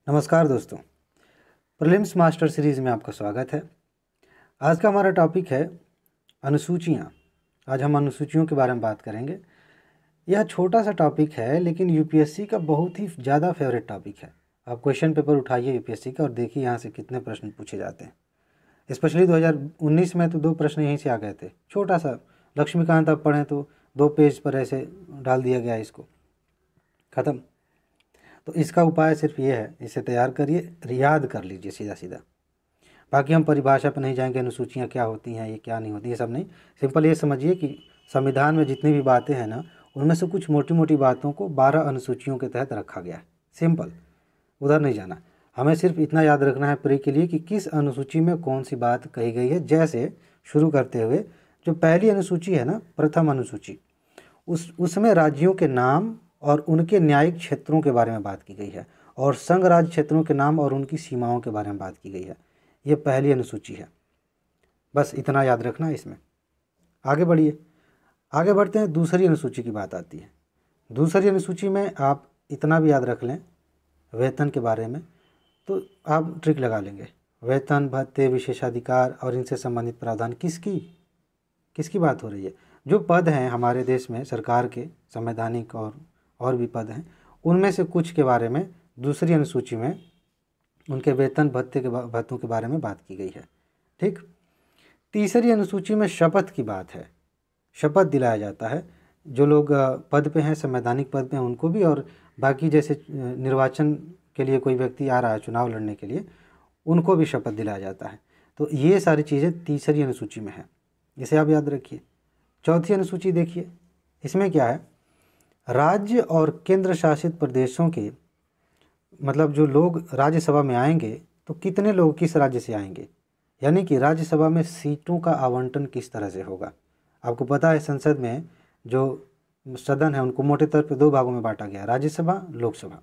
नमस्कार दोस्तों, prelims master series में आपका स्वागत है। आज का हमारा टॉपिक है अनुसूचियाँ। आज हम अनुसूचियों के बारे में बात करेंगे। यह छोटा सा टॉपिक है लेकिन यूपीएससी का बहुत ही ज़्यादा फेवरेट टॉपिक है। आप क्वेश्चन पेपर उठाइए यूपीएससी का और देखिए यहाँ से कितने प्रश्न पूछे जाते हैं। स्पेशली 2019 में तो 2 प्रश्न यहीं से आ गए थे। छोटा सा लक्ष्मीकांत आप पढ़ें तो 2 पेज पर ऐसे डाल दिया गया, इसको ख़त्म। तो इसका उपाय सिर्फ ये है, इसे तैयार करिए, याद कर लीजिए सीधा सीधा। बाकी हम परिभाषा पर नहीं जाएंगे, अनुसूचियाँ क्या होती हैं, ये क्या नहीं होती, ये सब नहीं। सिंपल ये समझिए कि संविधान में जितनी भी बातें हैं ना, उनमें से कुछ मोटी मोटी बातों को 12 अनुसूचियों के तहत रखा गया है। सिंपल, उधर नहीं जाना। हमें सिर्फ इतना याद रखना है प्री के लिए कि किस अनुसूची में कौन सी बात कही गई है। जैसे शुरू करते हुए जो पहली अनुसूची है ना, प्रथम अनुसूची, उसमें राज्यों के नाम और उनके न्यायिक क्षेत्रों के बारे में बात की गई है, और संघ राज्य क्षेत्रों के नाम और उनकी सीमाओं के बारे में बात की गई है। ये पहली अनुसूची है, बस इतना याद रखना इसमें। आगे बढ़िए, आगे बढ़ते हैं। दूसरी अनुसूची की बात आती है। दूसरी अनुसूची में आप इतना भी याद रख लें वेतन के बारे में, तो आप ट्रिक लगा लेंगे। वेतन, भत्ते, विशेषाधिकार और इनसे संबंधित प्रावधान किसकी बात हो रही है। जो पद हैं हमारे देश में सरकार के, संवैधानिक और भी पद हैं, उनमें से कुछ के बारे में दूसरी अनुसूची में उनके वेतन भत्तों के बारे में बात की गई है। ठीक। तीसरी अनुसूची में शपथ की बात है। शपथ दिलाया जाता है जो लोग पद पे हैं, संवैधानिक पद पे हैं उनको भी, और बाकी जैसे निर्वाचन के लिए कोई व्यक्ति आ रहा है चुनाव लड़ने के लिए, उनको भी शपथ दिलाया जाता है। तो ये सारी चीज़ें तीसरी अनुसूची में है, इसे आप याद रखिए। चौथी अनुसूची देखिए, इसमें क्या है, राज्य और केंद्र शासित प्रदेशों के, मतलब जो लोग राज्यसभा में आएंगे तो कितने लोग किस राज्य से आएंगे, यानी कि राज्यसभा में सीटों का आवंटन किस तरह से होगा। आपको पता है संसद में जो सदन है उनको मोटे तौर पर 2 भागों में बांटा गया, राज्यसभा, लोकसभा।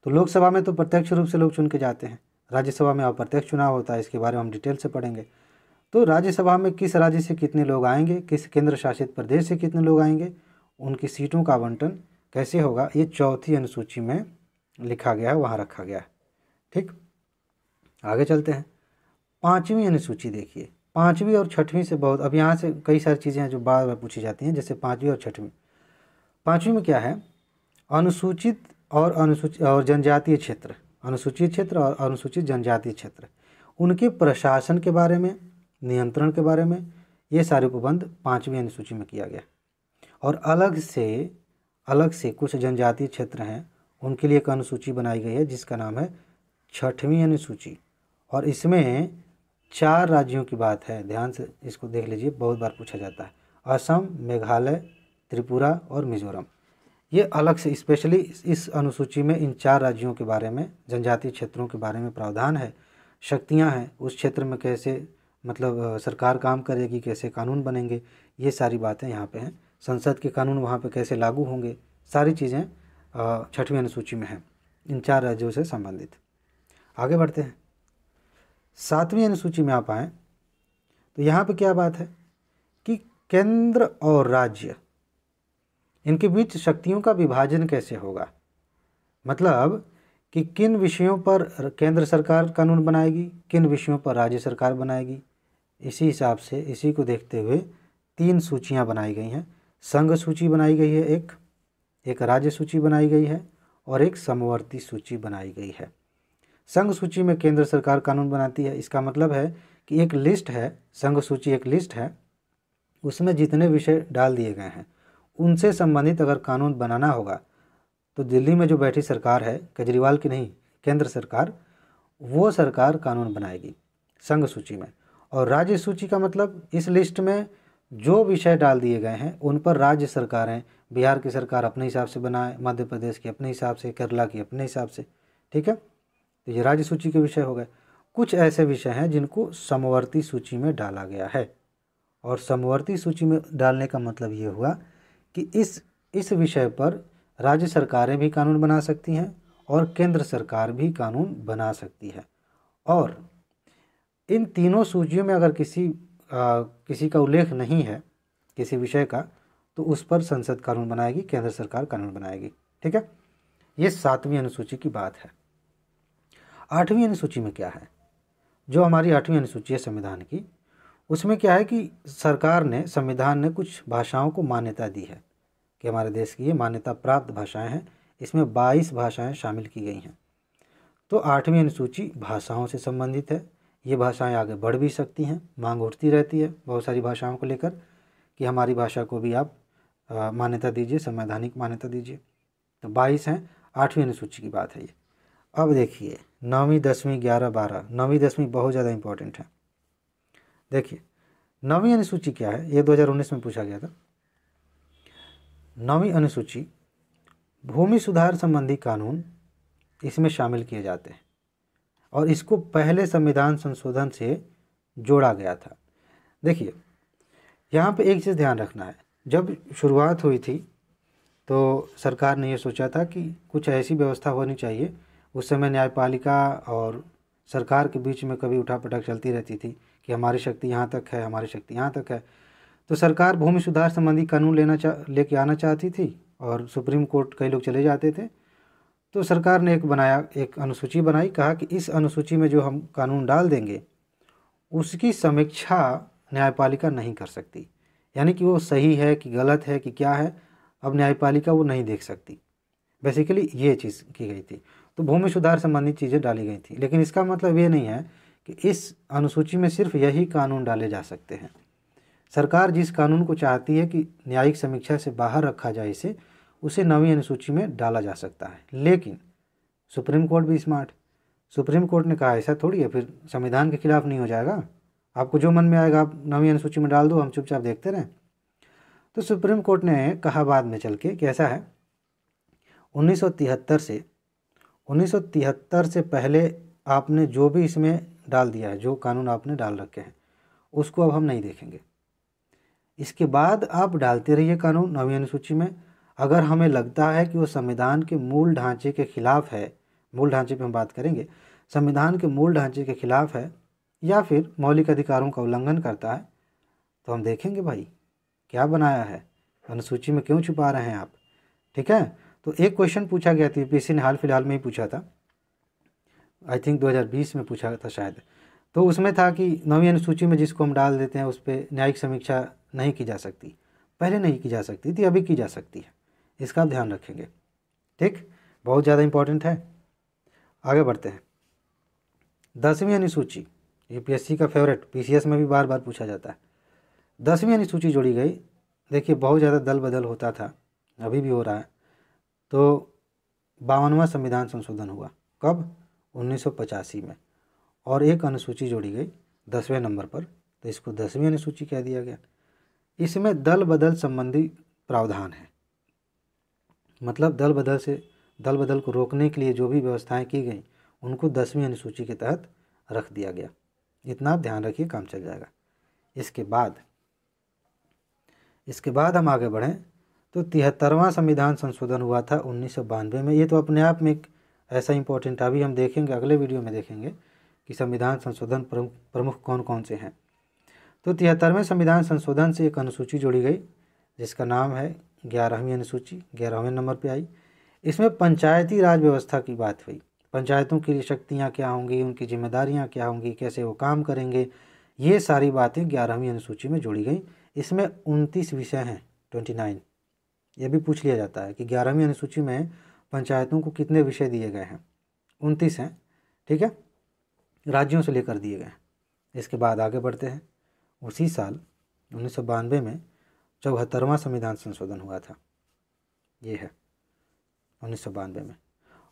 तो लोकसभा में तो प्रत्यक्ष रूप से लोग चुन के जाते हैं, राज्यसभा में अप्रत्यक्ष चुनाव होता है। इसके बारे में हम डिटेल से पढ़ेंगे। तो राज्यसभा में किस राज्य से कितने लोग आएंगे, किस केंद्र शासित प्रदेश से कितने लोग आएंगे, उनकी सीटों का आवंटन कैसे होगा, ये चौथी अनुसूची में लिखा गया है, वहाँ रखा गया है। ठीक, आगे चलते हैं। पाँचवीं अनुसूची देखिए। पाँचवीं और छठवीं से बहुत, अब यहाँ से कई सारी चीज़ें हैं जो बार बार पूछी जाती हैं, जैसे पाँचवीं और छठवीं। पाँचवीं में क्या है, अनुसूचित और जनजातीय क्षेत्र, अनुसूचित क्षेत्र और अनुसूचित जनजातीय क्षेत्र, उनके प्रशासन के बारे में, नियंत्रण के बारे में, ये सारे प्रबंध पाँचवीं अनुसूची में किया गया। और अलग से कुछ जनजातीय क्षेत्र हैं, उनके लिए एक अनुसूची बनाई गई है जिसका नाम है छठवीं अनुसूची, और इसमें 4 राज्यों की बात है। ध्यान से इसको देख लीजिए, बहुत बार पूछा जाता है। असम, मेघालय, त्रिपुरा और मिजोरम। ये अलग से स्पेशली इस अनुसूची में इन 4 राज्यों के बारे में, जनजातीय क्षेत्रों के बारे में प्रावधान है, शक्तियाँ हैं, उस क्षेत्र में कैसे मतलब सरकार काम करेगी, कैसे कानून बनेंगे, ये सारी बातें यहाँ पे हैं। संसद के कानून वहाँ पे कैसे लागू होंगे, सारी चीज़ें छठवीं अनुसूची में हैं, इन 4 राज्यों से संबंधित। आगे बढ़ते हैं। 7वीं अनुसूची में आप आएँ तो यहाँ पे क्या बात है कि केंद्र और राज्य, इनके बीच शक्तियों का विभाजन कैसे होगा। मतलब कि किन विषयों पर केंद्र सरकार कानून बनाएगी, किन विषयों पर राज्य सरकार बनाएगी। इसी हिसाब से, इसी को देखते हुए 3 सूचियाँ बनाई गई हैं। संघ सूची बनाई गई है, एक राज्य सूची बनाई गई है, और एक समवर्ती सूची बनाई गई है। संघ सूची में केंद्र सरकार कानून बनाती है। इसका मतलब है कि एक लिस्ट है, संघ सूची एक लिस्ट है, उसमें जितने विषय डाल दिए गए हैं उनसे संबंधित अगर कानून बनाना होगा तो दिल्ली में जो बैठी सरकार है, केजरीवाल की नहीं, केंद्र सरकार, वो सरकार कानून बनाएगी संघ सूची में। और राज्य सूची का मतलब इस लिस्ट में जो विषय डाल दिए गए हैं उन पर राज्य सरकारें, बिहार की सरकार अपने हिसाब से बनाए, मध्य प्रदेश की अपने हिसाब से, केरला की अपने हिसाब से। ठीक है, तो ये राज्य सूची के विषय हो गए। कुछ ऐसे विषय हैं जिनको समवर्ती सूची में डाला गया है, और समवर्ती सूची में डालने का मतलब ये हुआ कि इस विषय पर राज्य सरकारें भी कानून बना सकती हैं और केंद्र सरकार भी कानून बना सकती है। और इन तीनों सूचियों में अगर किसी का उल्लेख नहीं है किसी विषय का, तो उस पर संसद कानून बनाएगी, केंद्र सरकार कानून बनाएगी। ठीक है, ये 7वीं अनुसूची की बात है। 8वीं अनुसूची में क्या है, जो हमारी 8वीं अनुसूची है संविधान की, उसमें क्या है कि सरकार ने, संविधान ने कुछ भाषाओं को मान्यता दी है कि हमारे देश की ये मान्यता प्राप्त भाषाएं हैं। इसमें 22 भाषाएं शामिल की गई हैं। तो 8वीं अनुसूची भाषाओं से संबंधित है। ये भाषाएं आगे बढ़ भी सकती हैं, मांग उठती रहती है बहुत सारी भाषाओं को लेकर कि हमारी भाषा को भी आप मान्यता दीजिए, संवैधानिक मान्यता दीजिए। तो 22 हैं, 8वीं अनुसूची की बात है ये। अब देखिए 9वीं 10वीं 11 12, 9वीं 10वीं बहुत ज़्यादा इंपॉर्टेंट है। देखिए 9वीं अनुसूची क्या है, ये 2019 में पूछा गया था। 9वीं अनुसूची भूमि सुधार संबंधी कानून इसमें शामिल किए जाते हैं और इसको पहले संविधान संशोधन से जोड़ा गया था। देखिए यहाँ पे एक चीज़ ध्यान रखना है, जब शुरुआत हुई थी तो सरकार ने ये सोचा था कि कुछ ऐसी व्यवस्था होनी चाहिए। उस समय न्यायपालिका और सरकार के बीच में कभी उठापटक चलती रहती थी कि हमारी शक्ति यहाँ तक है, हमारी शक्ति यहाँ तक है। तो सरकार भूमि सुधार संबंधी कानून लेके आना चाहती थी और सुप्रीम कोर्ट कई लोग चले जाते थे। तो सरकार ने एक अनुसूची बनाई, कहा कि इस अनुसूची में जो हम कानून डाल देंगे उसकी समीक्षा न्यायपालिका नहीं कर सकती, यानी कि वो सही है कि गलत है कि क्या है, अब न्यायपालिका वो नहीं देख सकती। बेसिकली ये चीज़ की गई थी। तो भूमि सुधार संबंधी चीज़ें डाली गई थी, लेकिन इसका मतलब ये नहीं है कि इस अनुसूची में सिर्फ यही कानून डाले जा सकते हैं। सरकार जिस कानून को चाहती है कि न्यायिक समीक्षा से बाहर रखा जाए इसे, उसे 9वीं अनुसूची में डाला जा सकता है। लेकिन सुप्रीम कोर्ट भी स्मार्ट, सुप्रीम कोर्ट ने कहा ऐसा थोड़ी है, फिर संविधान के खिलाफ नहीं हो जाएगा, आपको जो मन में आएगा आप 9वीं अनुसूची में डाल दो, हम चुपचाप देखते रहें। तो सुप्रीम कोर्ट ने कहा बाद में चल के कि ऐसा है, 1973 से पहले आपने जो भी इसमें डाल दिया है, जो कानून आपने डाल रखे हैं, उसको अब हम नहीं देखेंगे। इसके बाद आप डालते रहिए कानून 9वीं अनुसूची में। अगर हमें लगता है कि वो संविधान के मूल ढांचे के खिलाफ है, मूल ढांचे पे हम बात करेंगे, संविधान के मूल ढांचे के खिलाफ है या फिर मौलिक अधिकारों का उल्लंघन करता है, तो हम देखेंगे भाई क्या बनाया है, अनुसूची में क्यों छुपा रहे हैं आप। ठीक है। तो एक क्वेश्चन पूछा गया था, यूपीएससी ने हाल फिलहाल में ही पूछा था, आई थिंक 2020 में पूछा था शायद। तो उसमें था कि 9वीं अनुसूची में जिसको हम डाल देते हैं उस पर न्यायिक समीक्षा नहीं की जा सकती। पहले नहीं की जा सकती थी, अभी की जा सकती है, इसका आप ध्यान रखेंगे। ठीक, बहुत ज़्यादा इंपॉर्टेंट है। आगे बढ़ते हैं। 10वीं अनुसूची यूपीएससी का फेवरेट, पीसीएस में भी बार बार पूछा जाता है। 10वीं अनुसूची जोड़ी गई। देखिए बहुत ज़्यादा दल बदल होता था, अभी भी हो रहा है। तो 52वां संविधान संशोधन हुआ, कब? 1985 में, और एक अनुसूची जोड़ी गई 10वें नंबर पर, तो इसको 10वीं अनुसूची कह दिया गया। इसमें दल बदल संबंधी प्रावधान है, मतलब दल बदल को रोकने के लिए जो भी व्यवस्थाएं की गई उनको 10वीं अनुसूची के तहत रख दिया गया। इतना आप ध्यान रखिए, काम चल जाएगा। इसके बाद हम आगे बढ़ें तो 73वां संविधान संशोधन हुआ था 1992 में। ये तो अपने आप में एक ऐसा इंपॉर्टेंट, अभी हम देखेंगे, अगले वीडियो में देखेंगे कि संविधान संशोधन प्रमुख कौन कौन से हैं। तो 73वें संविधान संशोधन से एक अनुसूची जोड़ी गई जिसका नाम है 11वीं अनुसूची, 11वें नंबर पे आई। इसमें पंचायती राज व्यवस्था की बात हुई, पंचायतों की शक्तियाँ क्या होंगी, उनकी जिम्मेदारियाँ क्या होंगी, कैसे वो काम करेंगे, ये सारी बातें 11वीं अनुसूची में जोड़ी गई। इसमें 29 विषय हैं, 29। ये भी पूछ लिया जाता है कि 11वीं अनुसूची में पंचायतों को कितने विषय दिए गए हैं, 29 हैं। ठीक है, राज्यों से लेकर दिए गए हैं। इसके बाद आगे बढ़ते हैं। उसी साल 1992 में 74वां संविधान संशोधन हुआ था, ये है 1992 में,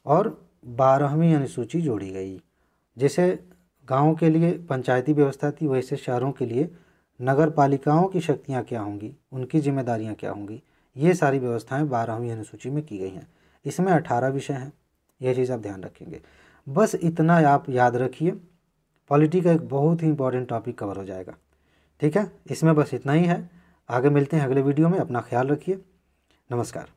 और 12वीं अनुसूची जोड़ी गई। जैसे गाँव के लिए पंचायती व्यवस्था थी, वैसे शहरों के लिए नगर पालिकाओं की शक्तियाँ क्या होंगी, उनकी जिम्मेदारियाँ क्या होंगी, ये सारी व्यवस्थाएं 12वीं अनुसूची में की गई हैं। इसमें 18 विषय हैं, यह चीज़ आप ध्यान रखेंगे। बस इतना आप याद रखिए, पॉलिटी का एक बहुत ही इंपॉर्टेंट टॉपिक कवर हो जाएगा। ठीक है, इसमें बस इतना ही है। आगे मिलते हैं अगले वीडियो में, अपना ख्याल रखिए। नमस्कार।